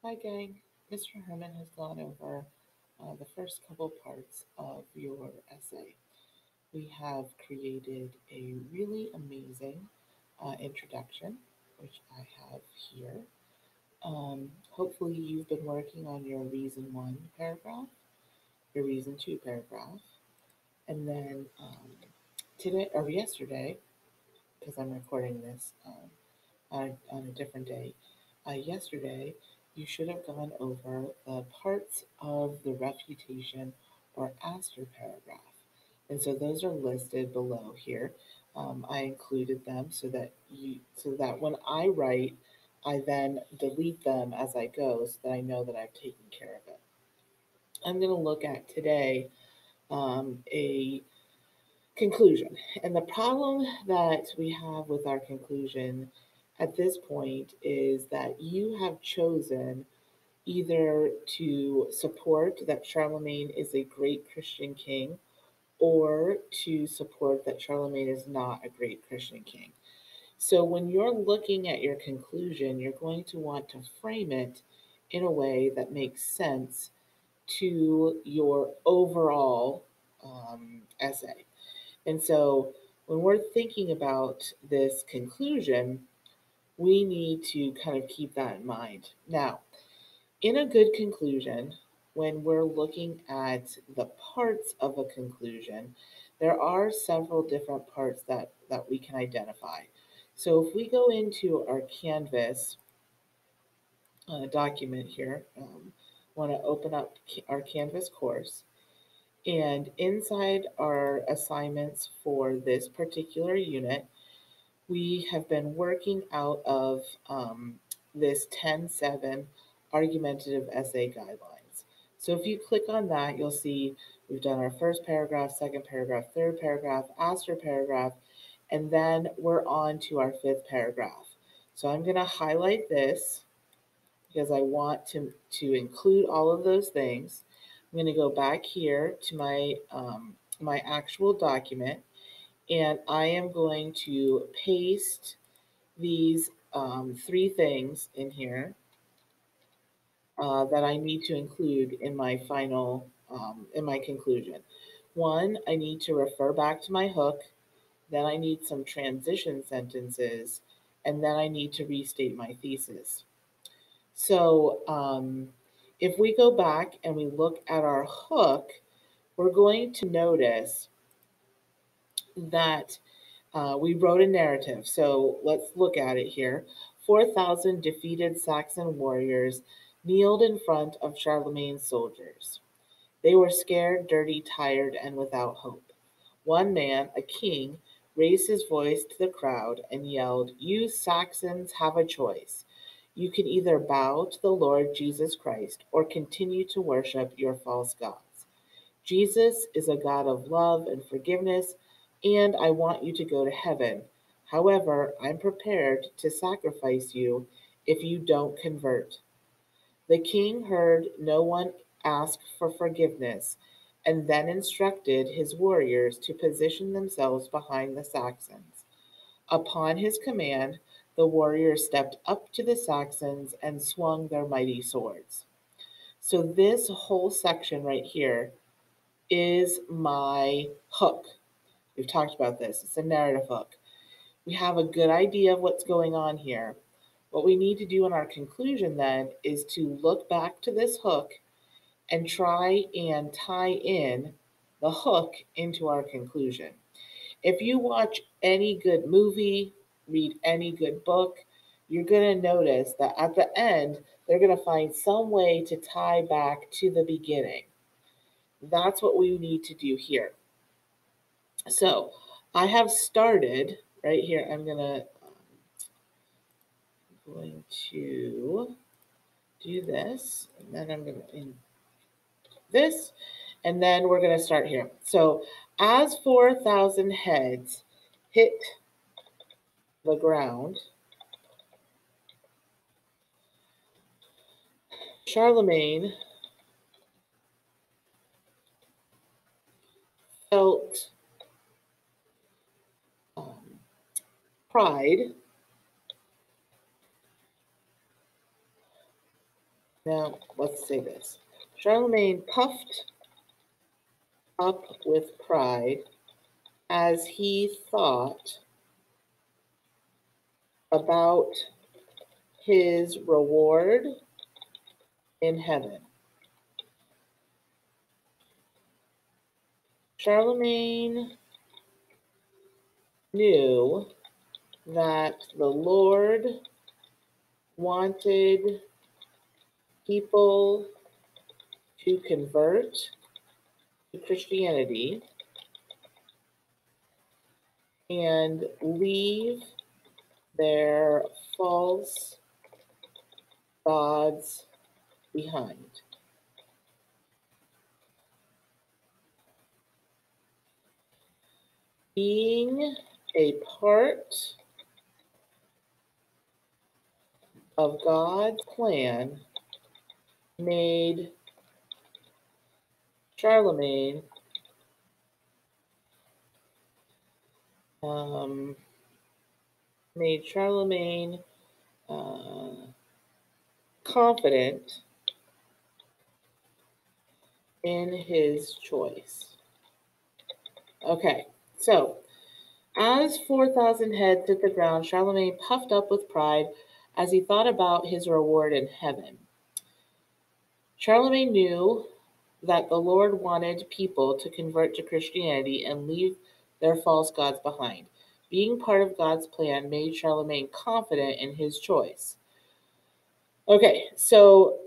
Hi, gang. Mr. Herman has gone over the first couple parts of your essay. We have created a really amazing introduction, which I have here. Hopefully, you've been working on your reason one paragraph, your reason two paragraph, and then today or yesterday, because I'm recording this on a different day. Yesterday, you should have gone over the parts of the refutation or aster paragraph. And so those are listed below here. I included them so that when I write, I then delete them as I go so that I know that I've taken care of it. I'm going to look at today a conclusion. And the problem that we have with our conclusion at this point is that you have chosen either to support that Charlemagne is a great Christian king or to support that Charlemagne is not a great Christian king. So when you're looking at your conclusion, you're going to want to frame it in a way that makes sense to your overall essay. And so when we're thinking about this conclusion, we need to kind of keep that in mind. Now, in a good conclusion, when we're looking at the parts of a conclusion, there are several different parts that we can identify. So if we go into our Canvas document here, want to open up our Canvas course. And inside our assignments for this particular unit, we have been working out of this 10-7 argumentative essay guidelines. So if you click on that, you'll see we've done our first paragraph, second paragraph, third paragraph, aster paragraph, and then we're on to our fifth paragraph. So I'm going to highlight this because I want to include all of those things. I'm going to go back here to my actual document, and I am going to paste these three things in here that I need to include in my in my conclusion. One, I need to refer back to my hook, then I need some transition sentences, and then I need to restate my thesis. So if we go back and we look at our hook, we're going to notice that we wrote a narrative. So let's look at it here. 4,000 defeated Saxon warriors kneeled in front of Charlemagne's soldiers. They were scared, dirty, tired, and without hope. One man, a king, raised his voice to the crowd and yelled, "You Saxons have a choice. You can either bow to the Lord Jesus Christ or continue to worship your false gods. Jesus is a God of love and forgiveness, and I want you to go to heaven. However, I'm prepared to sacrifice you if you don't convert." The king heard no one ask for forgiveness and then instructed his warriors to position themselves behind the Saxons. Upon his command, the warriors stepped up to the Saxons and swung their mighty swords. So, this whole section right here is my hook. We've talked about this. It's a narrative hook. We have a good idea of what's going on here. What we need to do in our conclusion then is to look back to this hook and try and tie in the hook into our conclusion. If you watch any good movie, read any good book, you're going to notice that at the end, they're going to find some way to tie back to the beginning. That's what we need to do here. So I have started right here. I'm going to do this, and then I'm going to this, and then we're going to start here. So as 4,000 heads hit the ground, Charlemagne felt um, pride Now, let's say this. Charlemagne puffed up with pride as he thought about his reward in heaven. Charlemagne knew that the Lord wanted people to convert to Christianity and leave their false gods behind. Being a part of God's plan made Charlemagne um, made Charlemagne confident in his choice. Okay, so as 4,000 heads hit the ground, Charlemagne puffed up with pride as he thought about his reward in heaven. Charlemagne knew that the Lord wanted people to convert to Christianity and leave their false gods behind. Being part of God's plan made Charlemagne confident in his choice. Okay, so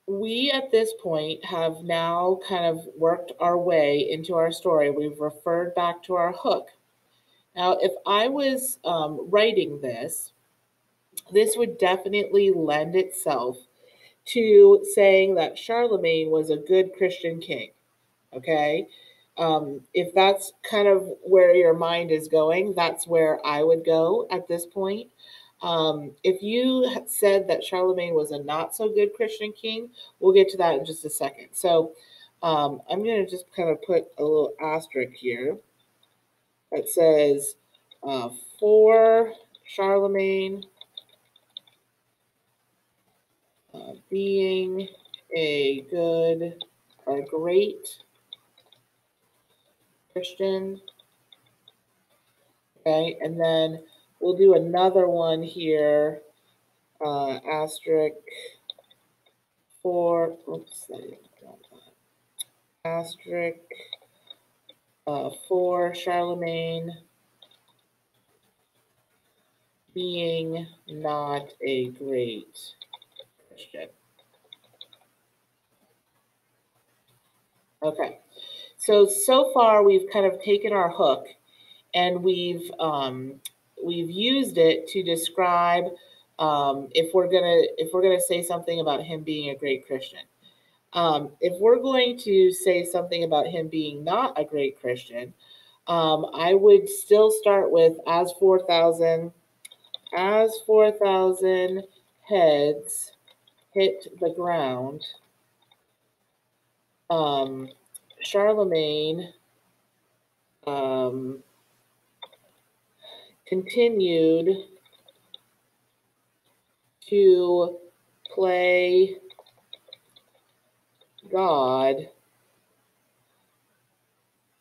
we at this point have now kind of worked our way into our story. We've referred back to our hook. Now, if I was writing this would definitely lend itself to saying that Charlemagne was a good Christian king. Okay. If that's kind of where your mind is going, that's where I would go at this point. If you said that Charlemagne was a not so good Christian king, we'll get to that in just a second. So I'm going to just kind of put a little asterisk here that says for Charlemagne being a good or great Christian. Okay, and then we'll do another one here, asterisk for, oops, asterisk for Charlemagne being not a great Christian. Okay, so far we've kind of taken our hook and we've used it to describe if we're gonna say something about him being a great Christian. If we're going to say something about him being not a great Christian, I would still start with as 4,000 heads hit the ground. Charlemagne continued to play God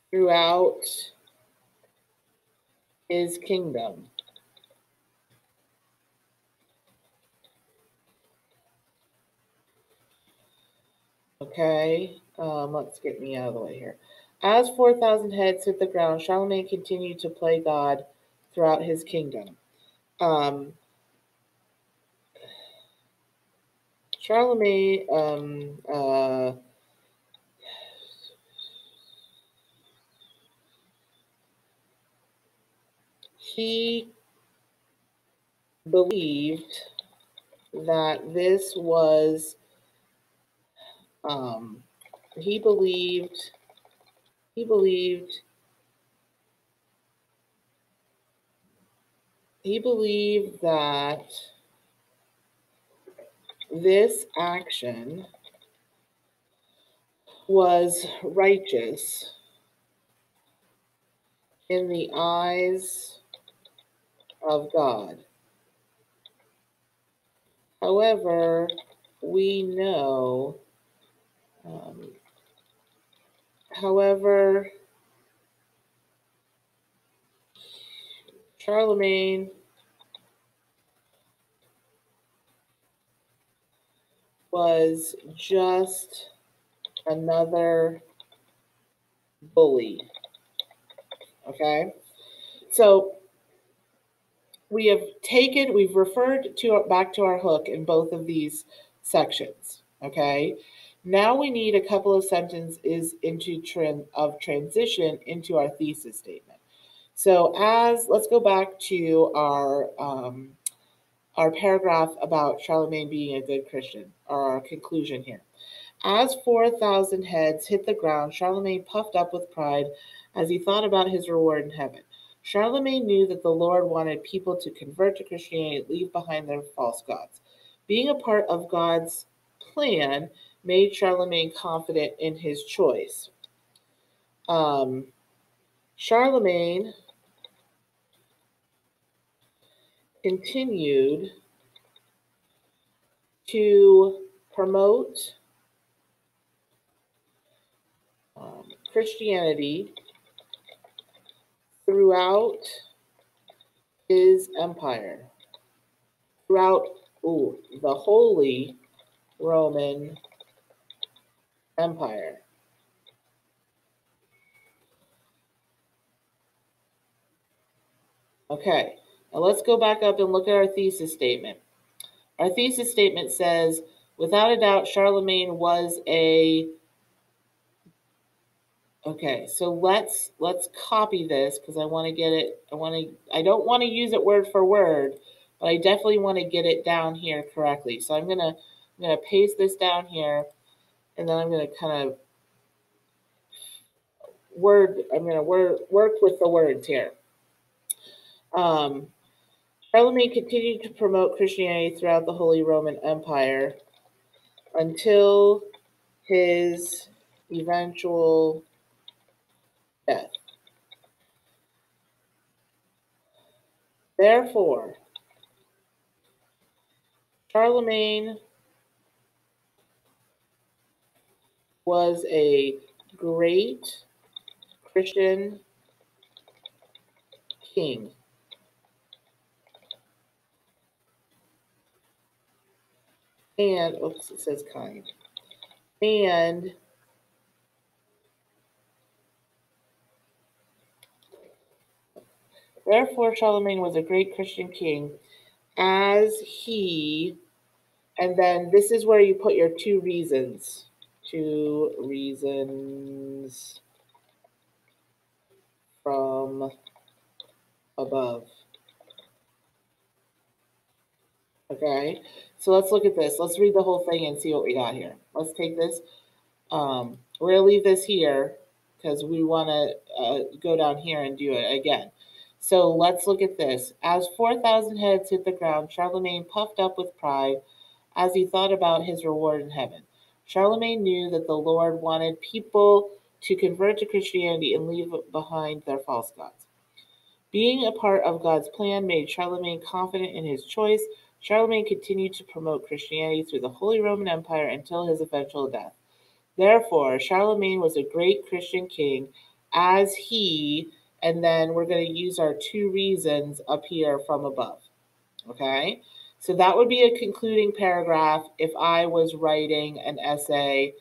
throughout his kingdom. Okay, let's get me out of the way here. As 4,000 heads hit the ground, Charlemagne continued to play God throughout his kingdom. Charlemagne, he believed that this was, he believed, he believed, he believed that this action was righteous in the eyes of God. However, we know, however, Charlemagne was just another bully. Okay? So we've referred to back to our hook in both of these sections. Okay? Now we need a couple of sentences of transition into our thesis statement. So let's go back to our paragraph about Charlemagne being a good Christian, or our conclusion here. As 4,000 heads hit the ground, Charlemagne puffed up with pride as he thought about his reward in heaven. Charlemagne knew that the Lord wanted people to convert to Christianity and leave behind their false gods. Being a part of God's plan made Charlemagne confident in his choice. Charlemagne continued to promote Christianity throughout his empire, throughout the Holy Roman Empire. Okay, now let's go back up and look at our thesis statement. Our thesis statement says, without a doubt, Charlemagne was a. Okay, so let's copy this because I want to get it. I don't want to use it word for word, but I definitely want to get it down here correctly. So I'm gonna paste this down here, and then I'm gonna kind of work with the words here. Charlemagne continued to promote Christianity throughout the Holy Roman Empire until his eventual death. Therefore, Charlemagne was a great Christian king. And, it says kind. And therefore, Charlemagne was a great Christian king as he, and then this is where you put your two reasons. Two reasons from above. Okay, so let's look at this. Let's read the whole thing and see what we got here. Let's take this. We're going to leave this here because we want to go down here and do it again. So let's look at this. As 4,000 heads hit the ground, Charlemagne puffed up with pride as he thought about his reward in heaven. Charlemagne knew that the Lord wanted people to convert to Christianity and leave behind their false gods. Being a part of God's plan made Charlemagne confident in his choice. Charlemagne continued to promote Christianity through the Holy Roman Empire until his eventual death. Therefore, Charlemagne was a great Christian king as he, and then we're going to use our two reasons up here from above. Okay? So that would be a concluding paragraph if I was writing an essay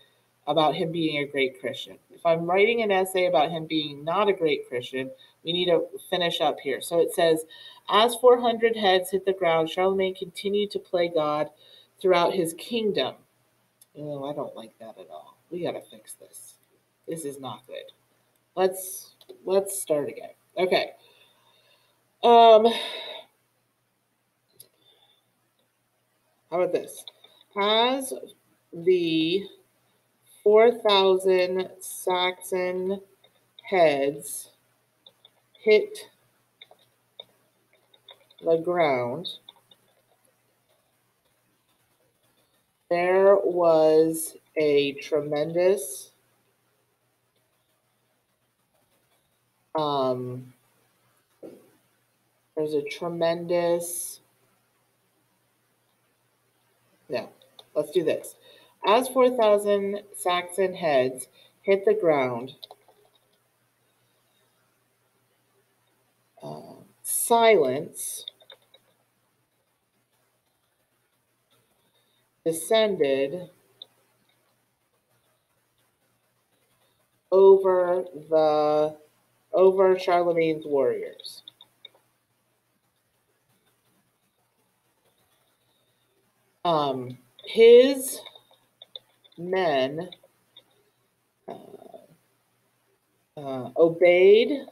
about him being a great Christian. If I'm writing an essay about him being not a great Christian, we need to finish up here. So it says, as 400 heads hit the ground, Charlemagne continued to play God throughout his kingdom. Oh, I don't like that at all. We got to fix this. This is not good. Let's start again. Okay. How about this? As the 4,000 Saxon heads hit the ground, there was a tremendous there's a tremendous let's do this. As 4,000 Saxon heads hit the ground, silence descended over Charlemagne's warriors. His men obeyed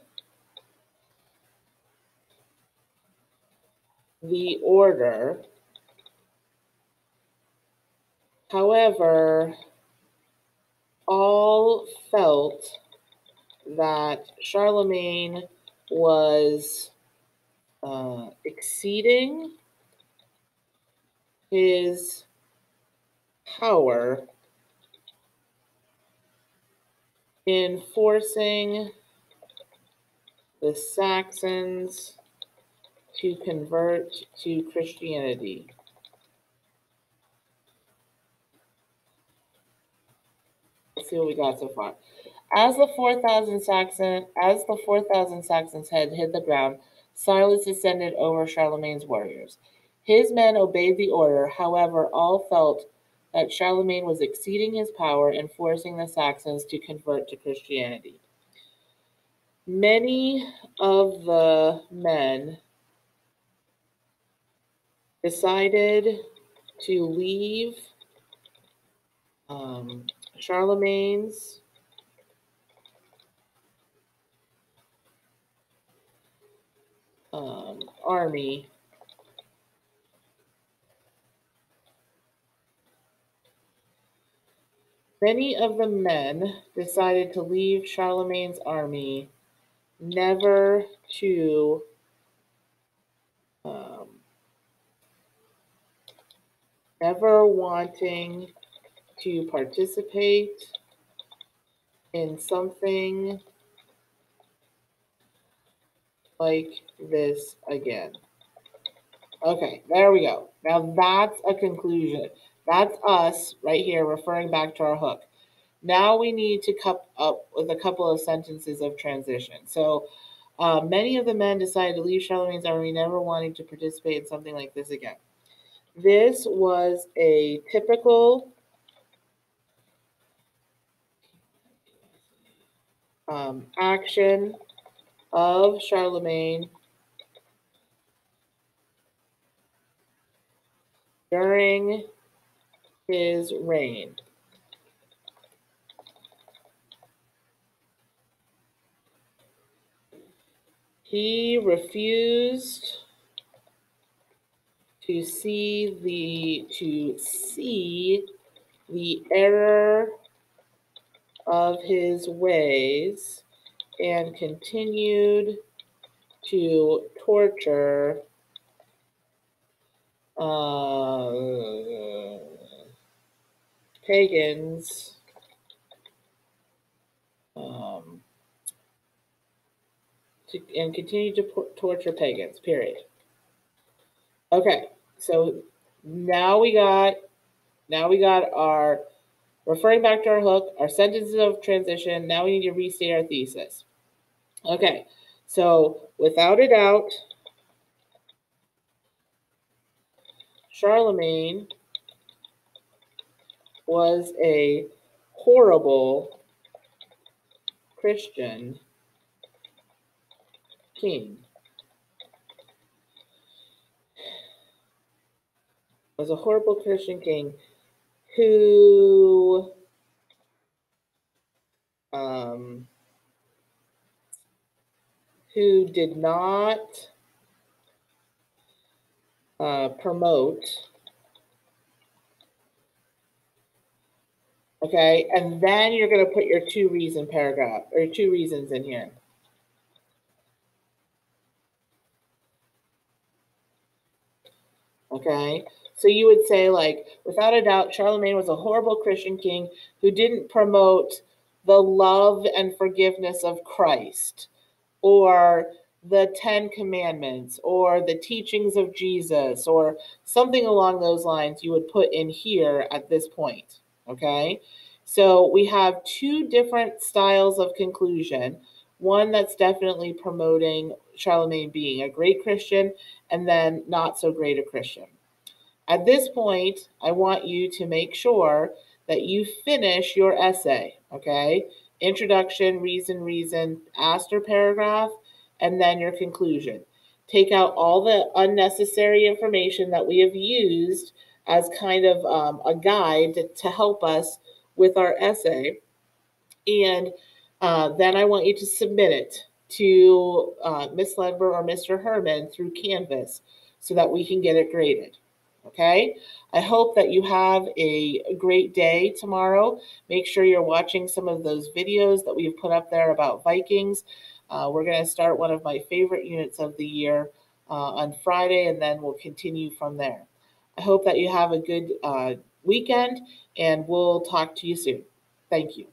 the order. However, all felt that Charlemagne was exceeding his power in forcing the Saxons to convert to Christianity. Let's see what we got so far. As the 4,000 Saxons had hit the ground, silence descended over Charlemagne's warriors. His men obeyed the order. However, all felt that Charlemagne was exceeding his power in forcing the Saxons to convert to Christianity. Many of the men decided to leave Charlemagne's army Many of the men decided to leave Charlemagne's army, never to never wanting to participate in something like this again. Okay, there we go. Now that's a conclusion. That's us right here referring back to our hook. Now we need to come up with a couple of sentences of transition. So many of the men decided to leave Charlemagne's army, never wanting to participate in something like this again. This was a typical action of Charlemagne during his reign. He refused to see the error of his ways and continued to torture pagans and continue to torture pagans, period. Okay, so now we got our referring back to our hook, our sentences of transition. Now we need to restate our thesis. Okay, so without a doubt, Charlemagne was a horrible Christian king. Was a horrible Christian king who did not promote. Okay, and then you're going to put your two reasons in here. Okay, so you would say, like, without a doubt, Charlemagne was a horrible Christian king who didn't promote the love and forgiveness of Christ, or the Ten Commandments or the teachings of Jesus or something along those lines you would put in here at this point. Okay. So we have two different styles of conclusion. One that's definitely promoting Charlemagne being a great Christian, and then not so great a Christian. At this point, I want you to make sure that you finish your essay, okay? Introduction, reason, aster paragraph, and then your conclusion. Take out all the unnecessary information that we have used as kind of a guide to help us with our essay. And then I want you to submit it to Miss Ledber or Mr. Herman through Canvas so that we can get it graded. Okay, I hope that you have a great day tomorrow. Make sure you're watching some of those videos that we've put up there about Vikings. We're going to start one of my favorite units of the year on Friday, and then we'll continue from there. I hope that you have a good weekend, and we'll talk to you soon. Thank you.